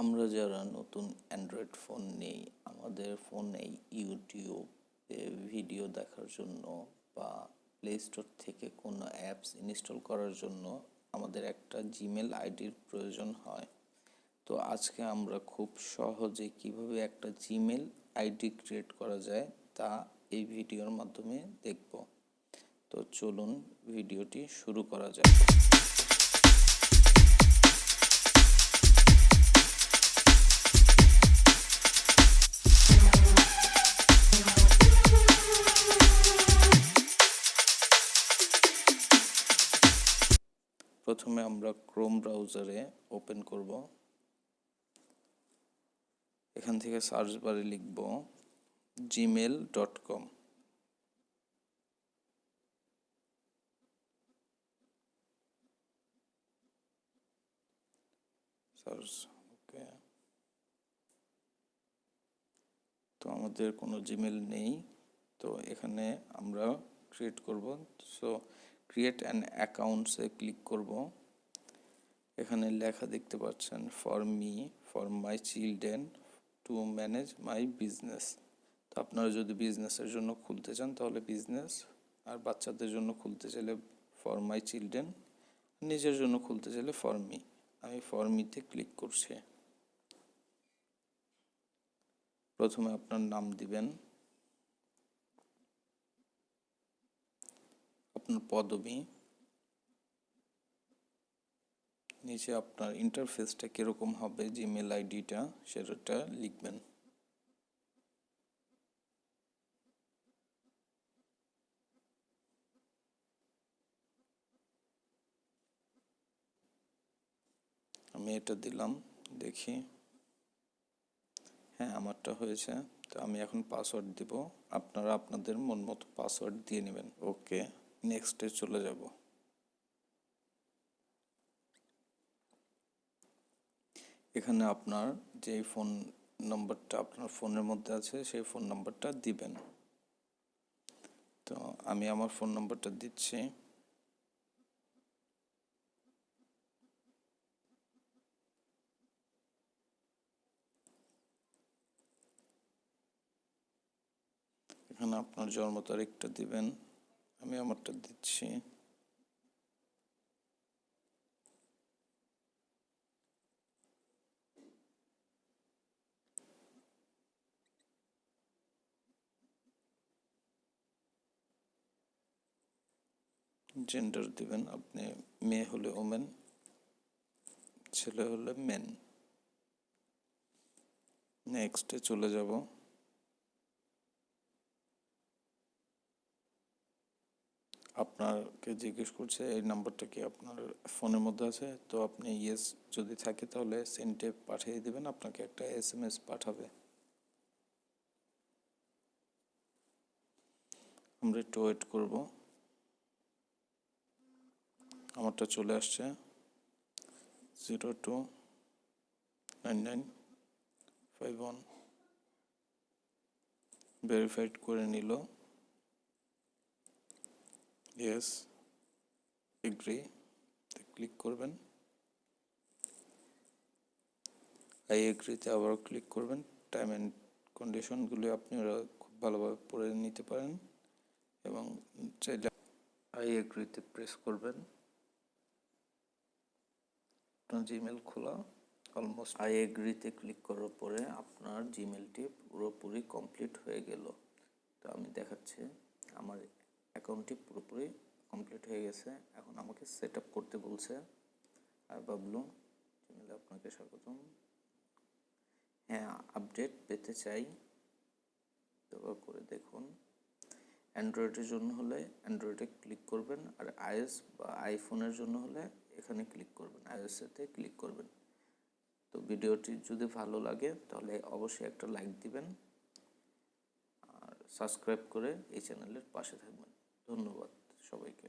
আমরা যারা নতুন অ্যান্ড্রয়েড ফোন নেই, আমাদের ফোনে ইউটিউবে ভিডিও দেখার জন্য বা প্লে স্টোর থেকে কোনো অ্যাপস ইনস্টল করার জন্য আমাদের একটা জিমেল আইডির প্রয়োজন হয়। তো আজকে আমরা খুব সহজে কিভাবে একটা জিমেল আইডি ক্রিয়েট করা যায় তা এই ভিডিওর মাধ্যমে দেখব। তো চলুন ভিডিওটি শুরু করা যাক। প্রথমে আমরা ক্রোম ব্রাউজারে ওপেন করব। এখান থেকে সার্চ বারে লিখব gmail.com। সার্চ ওকে। তো আমাদের কোনো জিমেল নেই, তো এখানে আমরা ক্রিয়েট করব। সো ক্রিয়েট অ্যান অ্যাকাউন্টসে ক্লিক করব। এখানে লেখা দেখতে পাচ্ছেন for me, for my children, to manage my business. তো আপনারা যদি বিজনেসের জন্য খুলতে চান তাহলে বিজনেস, আর বাচ্চাদের জন্য খুলতে চাইলে ফর মাই চিলড্রেন, নিজের জন্য খুলতে চাইলে ফর মি। আমি ফর মিতে ক্লিক করছি। প্রথমে আপনার নাম দিবেন, আপনার পদবি, নিচে আপনার ইন্টারফেসটা কীরকম হবে, জিমেল আইডিটা সেটা লিখবেন। আমি এটা দিলাম, দেখি হ্যাঁ আমারটা হয়েছে। তো আমি এখন পাসওয়ার্ড দিব, আপনারা আপনাদের মন মতো পাসওয়ার্ড দিয়ে নেবেন। ওকে, নেক্সটে চলে যাব। এখানে আপনার যে ফোন নাম্বারটা আপনার ফোনের মধ্যে আছে সেই ফোন নাম্বারটা দিবেন। তো আমি আমার ফোন নাম্বারটা দিচ্ছি। এখানে আপনার জন্ম তারিখটা দিবেন, আমি আমারটা দিচ্ছি। জেন্ডার দিবেন, আপনি মেয়ে হলে ওমেন, ছেলে হলে মেন। নেক্সটে চলে যাব। আপনাকে জিজ্ঞেস করছে এই নাম্বারটা কি আপনার ফোনের মধ্যে আছে, তো আপনি ইয়েস যদি থাকে তাহলে সেন্টে পাঠিয়ে দিবেন, আপনাকে একটা SMS পাঠাবে। আমরা একটু ওয়েট করব। আমারটা চলে আসছে 029951। ভেরিফাইড করে নিল, ইয়েস এগ্রি ক্লিক করবেন। আই এগ্রিতে আবার ক্লিক করবেন। টাইম অ্যান্ড কন্ডিশনগুলি আপনারা খুব ভালোভাবে পড়ে নিতে পারেন এবং চাইলে আই এগ্রিতে প্রেস করবেন। আপনার জিমেল খোলা অলমোস্ট। আই এগ্রিতে ক্লিক করার পরে আপনার জিমেলটি পুরোপুরি কমপ্লিট হয়ে গেল। তো আমি দেখাচ্ছি আমার অ্যাকাউন্টটি পুরোপুরি কমপ্লিট হয়ে গেছে। এখন আমাকে সেট আপ করতে বলছে। আর বাবলু জিমেলে আপনাকে স্বাগতম। হ্যাঁ, আপডেট পেতে চাই, ব্যবহার করে দেখুন। অ্যান্ড্রয়েডের জন্য হলে অ্যান্ড্রয়েডে ক্লিক করবেন, আর iOS বা আইফোনের জন্য হলে এখানে ক্লিক করবেন, iOS-এতে ক্লিক করবেন। তো ভিডিওটি যদি ভালো লাগে তাহলে অবশ্যই একটা লাইক দিবেন আর সাবস্ক্রাইব করে এই চ্যানেলের পাশে থাকবেন। ধন্যবাদ সবাইকে।